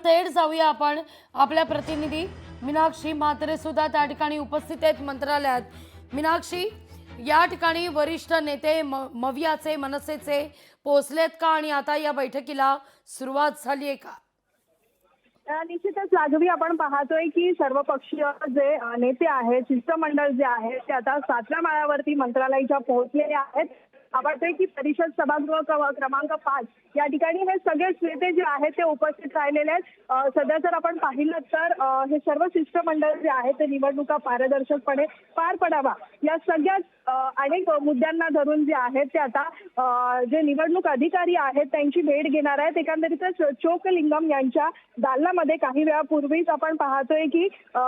थेट जाऊया आपण आपल्या प्रतिनिधी मीनाक्षी म्हात्रे सुद्धा त्या ठिकाणी उपस्थित आहेत मंत्रालयात। मीनाक्षी, या ठिकाणी वरिष्ठ नेते मवियाचे मनसेचे पोहोचलेत का आणि आता या बैठकीला सुरुवात झाली आहे का? निश्चितच लागवी आपण पाहतोय की सर्वपक्षीय जे नेते आहेत, शिष्टमंडळ जे आहे ते आता 7व्या माळ्यावरती मंत्रालयाच्या पोहोचलेले आहेत। आपण ते की परिषद सभागृह क्रमांक 5 या ठिकाणी हे सगळे नेते जे आहेत ते उपस्थित राहिलेले आहेत। सध्या जर आपण पाहिलं तर हे सर्व शिष्टमंडळ जे आहे ते निवडणुका पारदर्शकपणे पार पडावा या सगळ्या अनेक मुद्द्यांना धरून जे आहेत ते आता जे निवडणूक अधिकारी आहेत त्यांची भेट घेणार आहेत। एकंदरीतच चोक्कलिंगम यांच्या दालनामध्ये काही वेळापूर्वीच आपण पाहतोय की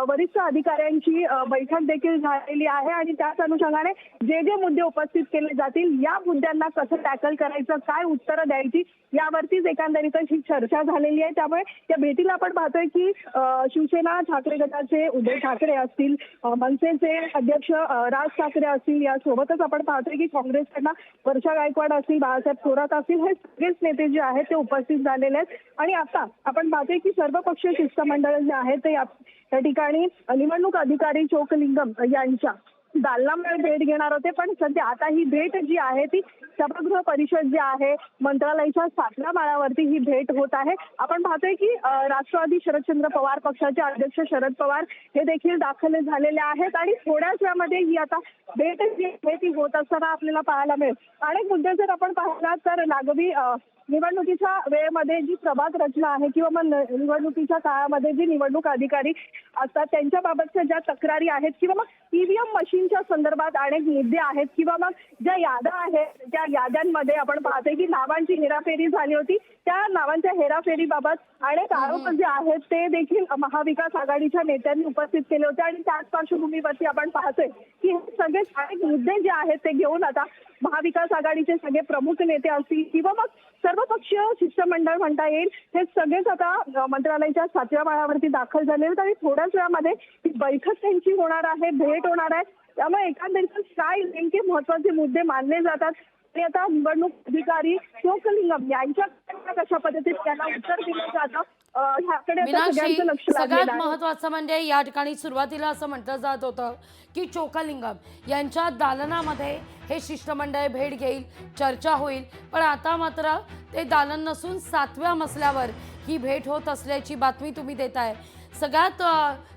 वरिष्ठ अधिकाऱ्यांची बैठक देखील झालेली आहे आणि त्याच अनुषंगाने जे जे मुद्दे उपस्थित केले जातील या मुद्द्यांना कसं टॅकल करायचं, काय उत्तरं द्यायची यावरतीच एकंदरीतच ही चर्चा झालेली आहे। त्यामुळे या भेटीला आपण पाहतोय की शिवसेना ठाकरे गटाचे उद्धव ठाकरे असतील, मनसेचे अध्यक्ष राज ठाकरे असतील, यासोबतच आपण पाहतोय की काँग्रेसकडनं वर्षा गायकवाड असतील, बाळासाहेब थोरात असतील, हे सगळेच नेते जे आहेत ते उपस्थित झालेले आहेत। आणि आता आपण पाहतोय की सर्वपक्षीय शिष्टमंडळ जे आहे ते या ठिकाणी निवडणूक अधिकारी चोक्कलिंगम यांच्या दालनामध्ये भेट घेणार होते, पण सध्या आता ही भेट जी आहे ती सभागृह परिषद जी आहे मंत्रालयाच्या 7व्या माळ्यावरती ही भेट होत आहे। आपण पाहतोय की राष्ट्रवादी शरदचंद्र पवार पक्षाचे अध्यक्ष शरद पवार हे देखील दाखल झालेले आहेत आणि थोड्याच वेळामध्ये ही आता भेट जी आहे ती होत असताना आपल्याला पाहायला मिळेल। अनेक मुद्दे जर आपण पाहिला तर लागवी निवडणुकीच्या वेळेमध्ये जी प्रभाग रचना आहे किंवा मग निवडणुकीच्या काळामध्ये जी निवडणूक अधिकारी असतात त्यांच्याबाबतच्या ज्या तक्रारी आहेत किंवा मग ईव्हीएम मशीनच्या संदर्भात अनेक मुद्दे आहेत किंवा मग ज्या याद्या आहेत त्या याद्यांमध्ये आपण पाहतोय की नावांची हेराफेरी झाली होती, त्या नावांच्या हेराफेरीबाबत अनेक आरोप जे आहेत ते देखील महाविकास आघाडीच्या नेत्यांनी उपस्थित केले होते आणि त्याच पार्श्वभूमीवरती आपण पाहतोय की हे सगळे अनेक मुद्दे जे आहेत ते घेऊन आता महाविकास आघाडीचे सगळे प्रमुख नेते असतील किंवा मग सर्वपक्षीय शिष्टमंडळ म्हणता येईल हे सगळेच आता मंत्रालयाच्या 7व्या माळ्यावरती दाखल झाले आहेत आणि थोड्याच वेळामध्ये ही बैठक त्यांची होणार आहे, भेट होणार आहे। त्यामुळे एकंदरीत काय नेमके महत्वाचे मुद्दे मानले जातात आणि आता निवडणूक अधिकारी चोक्कलिंगम यांच्या कशा पद्धतीने त्यांना उत्तर दिलं जातं ह्याकडे आता सगळ्यांचं लक्ष लागलेलं सगळ्यात आहे। महत्वाचं म्हणजे या ठिकाणी सुरुवातीला असं म्हटलं जात होतं की चोक्कलिंगम यांच्या दालनामध्ये हे शिष्टमंडळ भेट घेईल, चर्चा होईल, पण आता मात्र ते दालन नसून 7व्या मजल्यावर ही भेट होत असल्याची बातमी तुम्ही देताय। सगळ्यात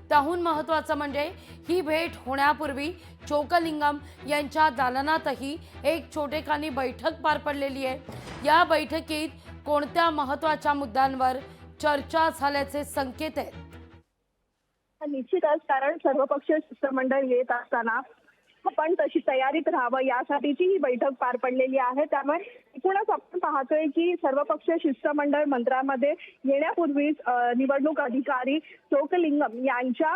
त्याहून महत्त्वाचं म्हणजे ही भेट होण्यापूर्वी चोक्कलिंगम यांच्या दालनातही एक छोटेखानी बैठक पार पडलेली आहे। या बैठकीत कोणत्या महत्त्वाच्या मुद्द्यांवर चर्चा झाल्याचे संकेत आहेत? निश्चितच, कारण सर्वपक्षीय शिष्टमंडळ येत असताना आपण तशी तयारीत राहावं यासाठीची ही बैठक पार पडलेली आहे। त्यामुळे एकूणच आपण पाहतोय की सर्वपक्षीय शिष्टमंडळ मंत्रालयामध्ये येण्यापूर्वीच निवडणूक अधिकारी चोक्कलिंगम यांच्या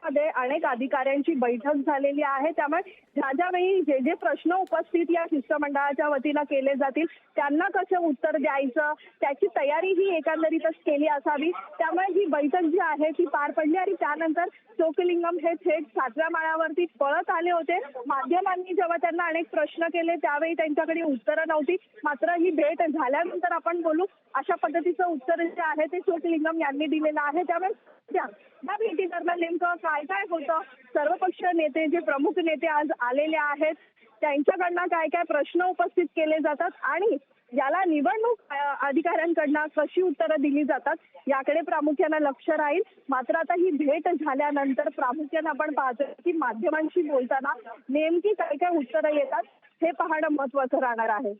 मध्ये अनेक अधिकाऱ्यांची बैठक झालेली आहे। त्यामुळे ज्यावेळी जे जे प्रश्न उपस्थित या शिष्टमंडळाच्या वतीनं केले जातील त्यांना कसं उत्तर द्यायचं त्याची तयारी ही एकंदरीतच केली असावी। त्यामुळे ही बैठक जी आहे ती पार पडली आणि त्यानंतर चोक्कलिंगम हे थेट 7व्या माळ्यावरती पळत आले होते। माध्यमांनी जेव्हा त्यांना अनेक प्रश्न केले त्यावेळी त्यांच्याकडे उत्तरं नव्हती, मात्र ही भेट झाल्यानंतर आपण बोलू अशा पद्धतीचं उत्तर जे आहे ते चोक्कलिंगम यांनी दिलेलं आहे। त्यामुळे या भेटीदरम्यान नेमकं काय काय होतं, सर्वपक्षीय नेते जे प्रमुख नेते आज आलेले आहेत त्यांच्याकडनं काय काय प्रश्न उपस्थित केले जातात आणि याला निवडणूक अधिकाऱ्यांकडनं कशी उत्तरं दिली जातात याकडे प्रामुख्याने लक्ष राहील। मात्र आता ही भेट झाल्यानंतर प्रामुख्याने आपण पाहतोय की माध्यमांशी बोलताना नेमकी काय काय उत्तरं येतात हे पाहणं महत्त्वाचं राहणार आहे।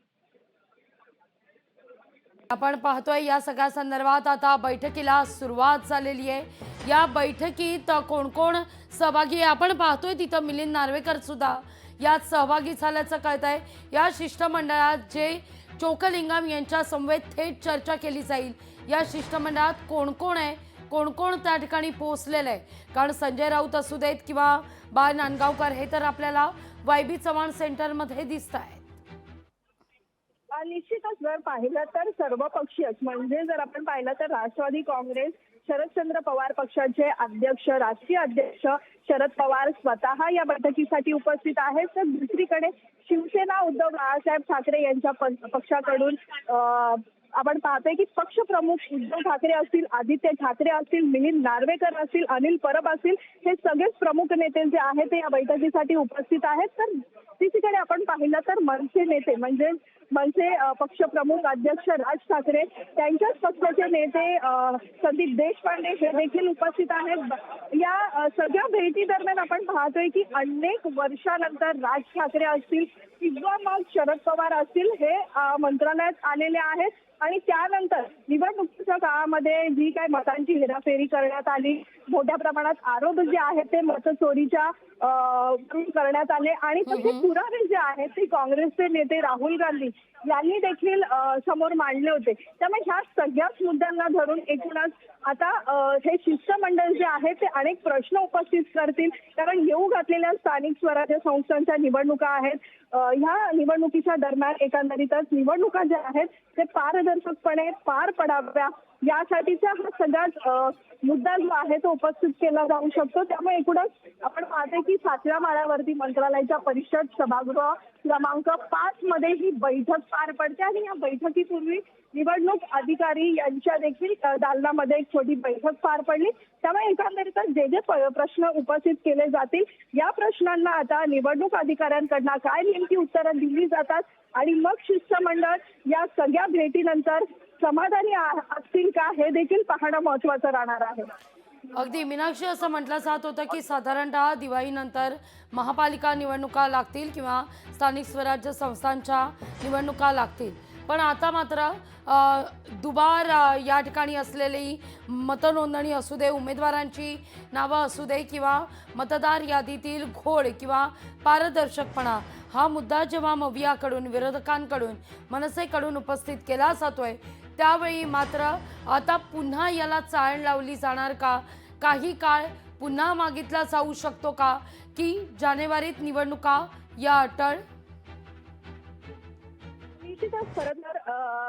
आपण पाहतोय या सगळ्या संदर्भात आता बैठकीला सुरुवात झालेली आहे। या बैठकीत कोण कोण सहभागी आहे आपण पाहतोय, तिथं मिलिंद नार्वेकर सुद्धा यात सहभागी झाल्याचं कळतंय। या शिष्टमंडळात जे चोक्कलिंगम यांच्या समवेत थेट चर्चा केली जाईल, या शिष्टमंडळात कोण कोण आहे, कोण कोण त्या ठिकाणी पोहोचलेलं आहे, कारण संजय राऊत असू देत किंवा बाळ नांदगावकर हे तर आपल्याला वायबी चव्हाण सेंटरमध्ये दिसत आहेत। निश्चितच जर पाहिलं तर सर्वपक्षीय म्हणजे जर आपण पाहिलं तर राष्ट्रवादी काँग्रेस शरदचंद्र पवार पक्षाचे अध्यक्ष, राष्ट्रीय अध्यक्ष शरद पवार स्वतः या बैठकीसाठी उपस्थित आहेत, तर दुसरीकडे शिवसेना उद्धव बाळासाहेब ठाकरे यांच्या पक्षाकडून आपण पाहतोय की पक्षप्रमुख उद्धव ठाकरे असतील, आदित्य ठाकरे असतील, मिलिंद नार्वेकर असतील, अनिल परब असतील, हे सगळेच प्रमुख नेते जे आहेत ते या बैठकीसाठी उपस्थित आहेत. तर दुसरीकडे आपण पाहिलं तर मनसे नेते म्हणजे मनसे पक्षप्रमुख अध्यक्ष राज ठाकरे, त्यांच्याच पक्षाचे नेते संदीप देशपांडे हे देखील उपस्थित आहेत. या सगळ्या भेटी दरम्यान आपण पाहतोय की अनेक वर्षानंतर राज ठाकरे असतील किंवा मग शरद पवार असतील हे मंत्रालयात आलेले आहेत. आणि त्यानंतर निवडणुकीच्या काळामध्ये जी काही मतांची हेराफेरी करण्यात आली, मोठ्या प्रमाणात आरोप जे आहेत ते मतचोरीच्या करण्यात आले आणि तसे पुरावे जे आहेत ते काँग्रेसचे नेते राहुल गांधी यांनी देखील समोर मांडले होते. त्यामुळे ह्या सगळ्याच मुद्द्यांना धरून एकूणच आता हे शिष्टमंडळ जे आहे ते अनेक प्रश्न उपस्थित करतील. कारण येऊ घातलेल्या स्थानिक स्वराज्य संस्थांच्या निवडणुका आहेत. ह्या निवडणुकीच्या दरम्यान एकंदरीतच निवडणुका ज्या आहेत ते पारदर्शकपणे पार पडाव्या यासाठीचा हा सगळ्याच मुद्दा जो आहे तो उपस्थित केला जाऊ शकतो. त्यामुळे एकूणच आपण पाहतोय की 7व्या माळ्यावरती मंत्रालयाच्या परिषद सभागृह क्रमांक 5 मध्ये ही बैठक पार पडते आणि या बैठकीपूर्वी निवडणूक अधिकारी यांच्या देखील दालनामध्ये एक छोटी बैठक पार पडली. त्यामुळे एकंदरीतच जे जे प्रश्न उपस्थित केले जातील या प्रश्नांना आता निवडणूक अधिकाऱ्यांकडनं काय नेमकी उत्तरं दिली जातात आणि मग शिष्टमंडळ या सगळ्या भेटीनंतर समाधानी असतील का हे देखील पाहणं महत्त्वाचं राहणार आहे. अगदी मीनाक्षी, असं म्हटलं जात होतं की साधारणतः दिवाळीनंतर महापालिका निवडणुका लागतील किंवा स्थानिक स्वराज्य संस्थांच्या निवडणुका लागतील, पण आता मात्र दुबार या ठिकाणी असलेली मतनोंदणी असू दे, उमेदवारांची नावं असू दे किंवा मतदार यादीतील घोळ किंवा पारदर्शकपणा, हा मुद्दा जेव्हा मवियाकडून, विरोधकांकडून, मनसेकडून उपस्थित केला जातोय त्यावेळी मात्र आता पुन्हा याला चाळ लावली जाणार का? काही काळ पुन्हा मागितला जाऊ शकतो का की जानेवारीत निवडणुका या अटळ? निश्चितच खरं तर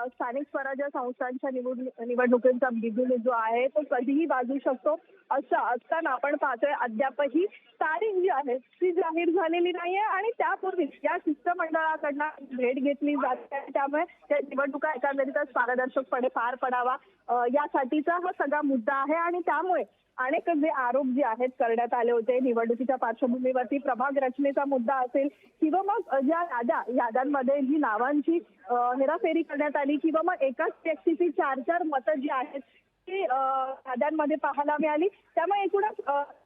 स्थानिक स्वराज्य संस्थांच्या निवडणुकीचा बिगुल जो आहे तो कधीही वाजू शकतो. असं असताना आपण पाहतोय अद्यापही तारीख जी आहे ती जाहीर झालेली नाहीये आणि त्यापूर्वी या शिष्टमंडळाकडनं भेट घेतली जाते. त्यामुळे त्या निवडणुका एकंदरीतच पारदर्शकपणे पार पडावा यासाठीचा हा सगळा मुद्दा आहे. आणि त्यामुळे अनेक जे आरोप जे आहेत करण्यात आले होते निवडणुकीच्या पार्श्वभूमीवरती, प्रभाग रचनेचा मुद्दा असेल किंवा मग ज्या याद्यांमध्ये जी नावांची हेराफेरी करण्यात आली किंवा मग एकाच व्यक्तीची 4-4 मतं जी आहेत ती याद्यांमध्ये पाहायला मिळाली. त्यामुळे एकूणच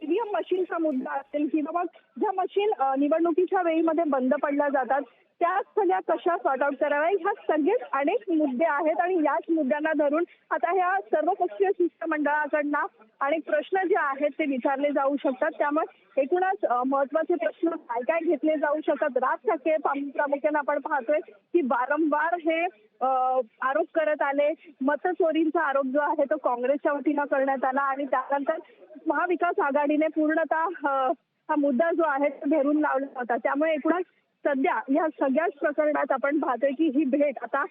ईव्हीएम मशीनचा मुद्दा असेल किंवा मग ज्या मशीन निवडणुकीच्या वेळीमध्ये बंद पडल्या जातात त्या सगळ्या कशा सॉर्ट आउट कराव्या, ह्या सगळेच अनेक मुद्दे आहेत आणि याच मुद्द्यांना धरून आता ह्या सर्वपक्षीय शिष्टमंडळाकडनं अनेक प्रश्न जे आहेत ते विचारले जाऊ शकतात. त्यामुळे एकूणच महत्वाचे प्रश्न काय काय घेतले जाऊ शकतात. राज ठाकरे प्रामुख्याने आपण पाहतोय की वारंवार हे आरोप करत आले. मतचोरींचा आरोप जो आहे तो काँग्रेसच्या वतीनं करण्यात आला आणि त्यानंतर महाविकास आघाडीने पूर्णतः हा मुद्दा जो आहे तो धरून लावला होता. त्यामुळे एकूणच सध्या या सगळ्याच प्रकरणात आपण पाहतोय की ही भेट आता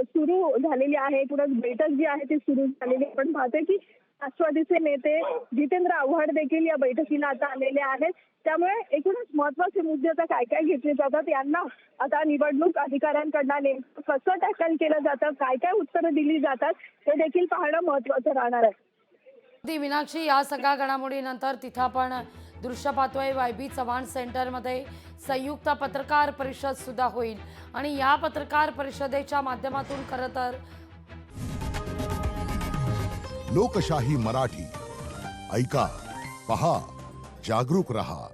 सुरू झालेली आहे. एकूणच बैठक जी आहे ती सुरू झालेली आपण पाहतोय की राष्ट्रवादीचे नेते जितेंद्र आव्हाड देखील या बैठकीला आता आलेले आहेत. त्यामुळे एकूणच महत्वाचे मुद्दे आता काय काय घेतले जातात यांना आता निवडणूक अधिकाऱ्यांकडनं नेमकं कसं टॅकल केलं जातं, काय काय उत्तरं दिली जातात हे देखील पाहणं महत्वाचं राहणार आहे. मीनाक्षी, या सगळ्या घडामोडीनंतर तिथं आपण दृश्य पाहतोय YB चव्हाण सेंटरमध्ये संयुक्त पत्रकार परिषद सुद्धा होईल आणि या पत्रकार परिषदेच्या माध्यमातून खरं तर लोकशाही मराठी ऐका, पहा, जागरूक रहा.